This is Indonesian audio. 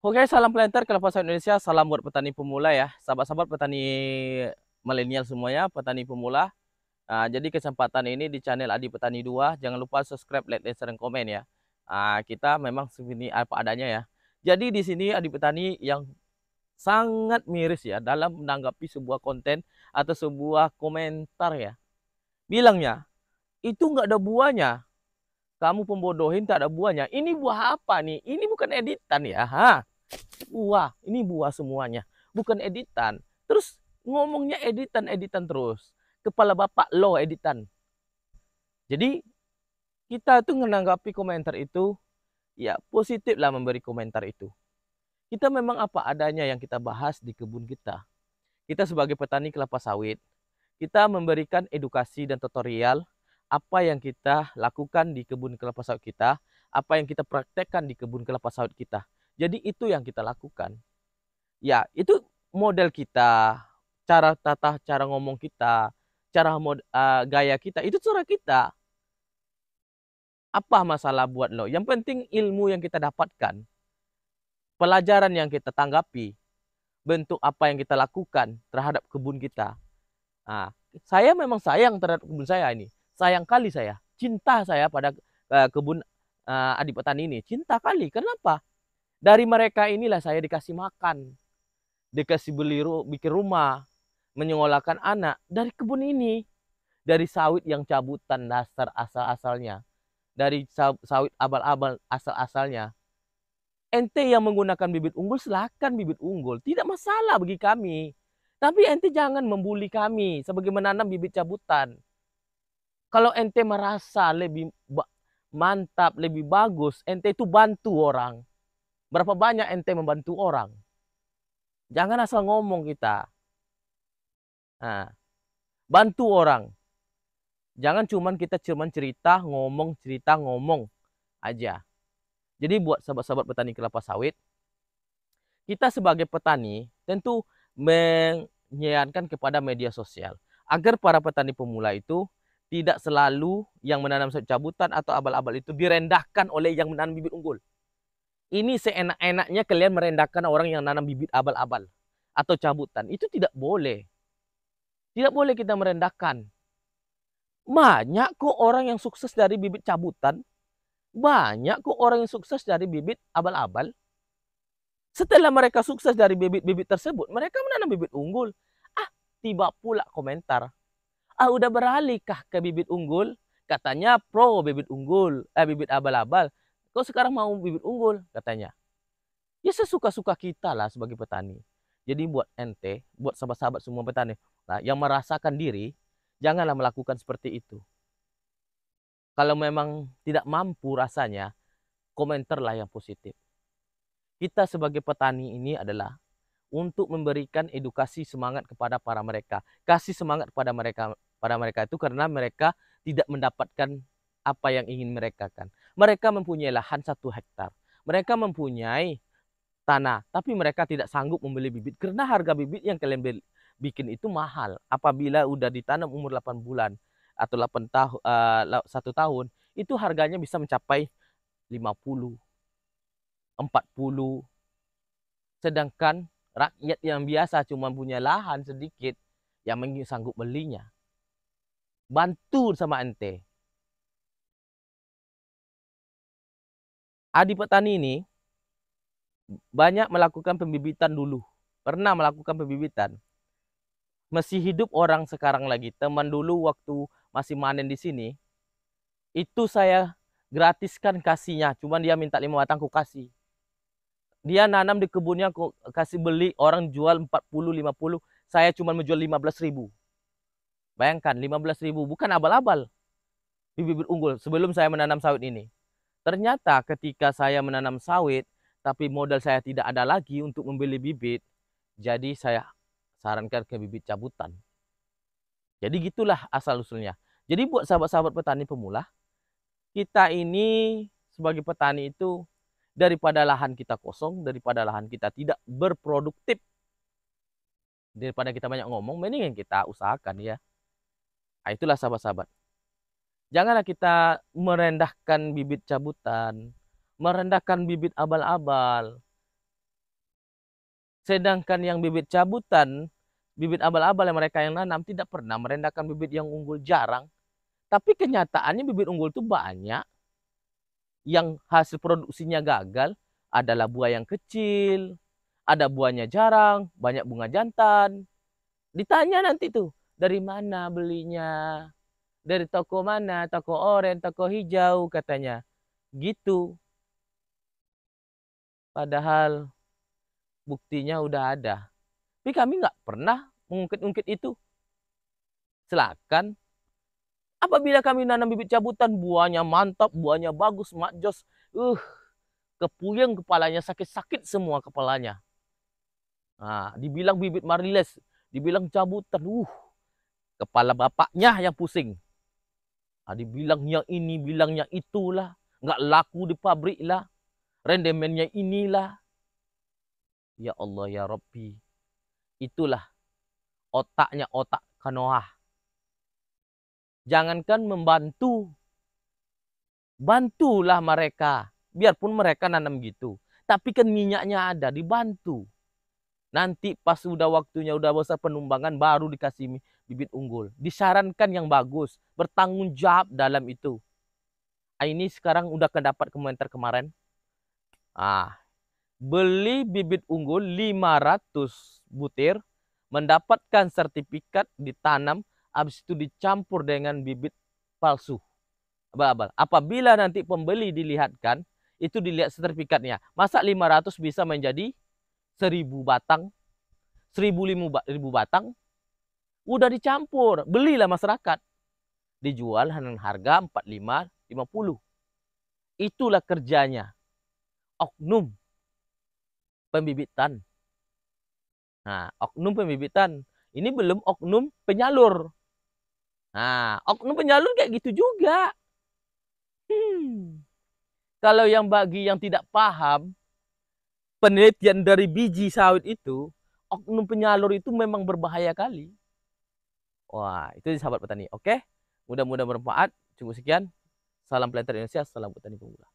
Oke, salam planter kelapa sawit Indonesia. Salam buat petani pemula ya, sahabat-sahabat petani milenial semuanya, petani pemula. Nah, jadi kesempatan ini di channel Adi Petani 2, jangan lupa subscribe, like, dan share, komen ya. Kita memang segini apa adanya ya. Jadi di sini Adi Petani yang sangat miris ya dalam menanggapi sebuah konten atau sebuah komentar ya. Bilangnya, itu nggak ada buahnya. Kamu pembodohin tak ada buahnya. Ini buah apa nih? Ini bukan editan ya. Buah, ini buah semuanya, bukan editan. Terus ngomongnya editan terus. Kepala bapak lo editan. Jadi kita tuh menanggapi komentar itu, ya positif lah memberi komentar itu. Kita memang apa adanya yang kita bahas di kebun kita. Kita sebagai petani kelapa sawit, kita memberikan edukasi dan tutorial apa yang kita lakukan di kebun kelapa sawit kita, apa yang kita praktekkan di kebun kelapa sawit kita. Jadi itu yang kita lakukan. Ya, itu model kita, cara ngomong kita, gaya kita, itu cara kita. Apa masalah buat lo? Yang penting ilmu yang kita dapatkan, pelajaran yang kita tanggapi, bentuk apa yang kita lakukan terhadap kebun kita. Nah, saya memang sayang terhadap kebun saya ini. Sayang kali saya. Cinta saya pada kebun Adi Petani ini. Cinta kali. Kenapa? Dari mereka inilah saya dikasih makan, dikasih bikin rumah, menyekolahkan anak dari kebun ini, dari sawit yang cabutan dasar asal-asalnya, dari sawit abal-abal asal-asalnya. Ente yang menggunakan bibit unggul, silahkan bibit unggul, tidak masalah bagi kami. Tapi ente jangan membuli kami sebagai menanam bibit cabutan. Kalau ente merasa lebih mantap, lebih bagus, ente itu bantu orang. Berapa banyak ente membantu orang? Jangan asal ngomong kita. Nah, bantu orang. Jangan kita cerita ngomong aja. Jadi buat sahabat-sahabat petani kelapa sawit, kita sebagai petani tentu menyiarkan kepada media sosial agar para petani pemula itu tidak selalu yang menanam sawit cabutan atau abal-abal itu direndahkan oleh yang menanam bibit unggul. Ini seenak-enaknya kalian merendahkan orang yang menanam bibit abal-abal atau cabutan. Itu tidak boleh. Tidak boleh kita merendahkan. Banyak kok orang yang sukses dari bibit cabutan. Banyak kok orang yang sukses dari bibit abal-abal. Setelah mereka sukses dari bibit-bibit tersebut, mereka menanam bibit unggul. Tiba pula komentar. Udah beralih kah ke bibit unggul? Katanya pro bibit unggul, bibit abal-abal. Kok sekarang mau bibit unggul? Katanya. Ya sesuka-suka kita lah sebagai petani. Jadi buat ente, buat sahabat-sahabat semua petani, nah, yang merasakan diri, janganlah melakukan seperti itu. Kalau memang tidak mampu rasanya, komentarlah yang positif. Kita sebagai petani ini adalah untuk memberikan edukasi semangat kepada para mereka. Kasih semangat kepada mereka itu karena mereka tidak mendapatkan apa yang ingin mereka kan. Mereka mempunyai lahan 1 hektar. Mereka mempunyai tanah, tapi mereka tidak sanggup membeli bibit karena harga bibit yang kalian bikin itu mahal. Apabila udah ditanam umur 8 bulan atau 8 tahun 1 tahun, itu harganya bisa mencapai 50, 40. Sedangkan rakyat yang biasa cuma punya lahan sedikit yang mungkin sanggup belinya. Bantu sama ente. Adi petani ini banyak melakukan pembibitan dulu. Pernah melakukan pembibitan. Masih hidup orang sekarang lagi. Teman dulu waktu masih manen di sini, itu saya gratiskan kasihnya. Cuman dia minta 5 batang, aku kasih. Dia nanam di kebunnya, aku kasih beli, orang jual 40, 50. Saya cuma menjual 15.000. Bayangkan 15.000, bukan abal-abal bibit unggul sebelum saya menanam sawit ini. Ternyata ketika saya menanam sawit, tapi modal saya tidak ada lagi untuk membeli bibit, jadi saya sarankan ke bibit cabutan. Jadi gitulah asal-usulnya. Jadi buat sahabat-sahabat petani pemula, kita ini sebagai petani itu daripada lahan kita kosong, daripada lahan kita tidak berproduktif, daripada kita banyak ngomong, mending yang kita usahakan ya. Nah, itulah sahabat-sahabat. Janganlah kita merendahkan bibit cabutan, merendahkan bibit abal-abal. Sedangkan yang bibit cabutan, bibit abal-abal yang mereka yang nanam tidak pernah merendahkan bibit yang unggul, jarang. Tapi kenyataannya bibit unggul itu banyak. Yang hasil produksinya gagal adalah buah yang kecil, ada buahnya jarang, banyak bunga jantan. Ditanya nanti tuh, dari mana belinya? Dari toko mana? Toko oranye, toko hijau katanya. Gitu. Padahal buktinya udah ada. Tapi kami nggak pernah mengungkit-ungkit itu. Silakan. Apabila kami nanam bibit cabutan, buahnya mantap, buahnya bagus, makjos. Kepuyeng kepalanya, sakit-sakit semua kepalanya. Nah, dibilang bibit mariles, dibilang cabutan. Kepala bapaknya yang pusing. Nah, dibilang yang ini, bilangnya itulah. Nggak laku di pabrik lah. Rendemennya inilah. Ya Allah, ya Rabbi. Itulah otaknya otak Kanoah. Jangankan membantu, bantulah mereka. Biarpun mereka nanam gitu. Tapi kan minyaknya ada, dibantu. Nanti pas udah waktunya, udah besar penumbangan, baru dikasih bibit unggul. Disarankan yang bagus, bertanggung jawab dalam itu. Ini sekarang udah kedapat komentar kemarin. Beli bibit unggul 500 butir, mendapatkan sertifikat ditanam, habis itu dicampur dengan bibit palsu. Abal-abal. Apabila nanti pembeli dilihatkan, itu dilihat sertifikatnya. Masa 500 bisa menjadi 1000 batang, 1000 batang, udah dicampur. Belilah masyarakat. Dijual dengan harga 45, 50. Itulah kerjanya oknum pembibitan. Nah, oknum pembibitan. Ini belum oknum penyalur. Nah, oknum penyalur kayak gitu juga. Kalau yang bagi yang tidak paham, penelitian dari biji sawit itu, oknum penyalur itu memang berbahaya kali. Wah, itu sahabat petani. Oke, mudah-mudahan bermanfaat. Cukup sekian. Salam Planter Indonesia, salam petani pemula.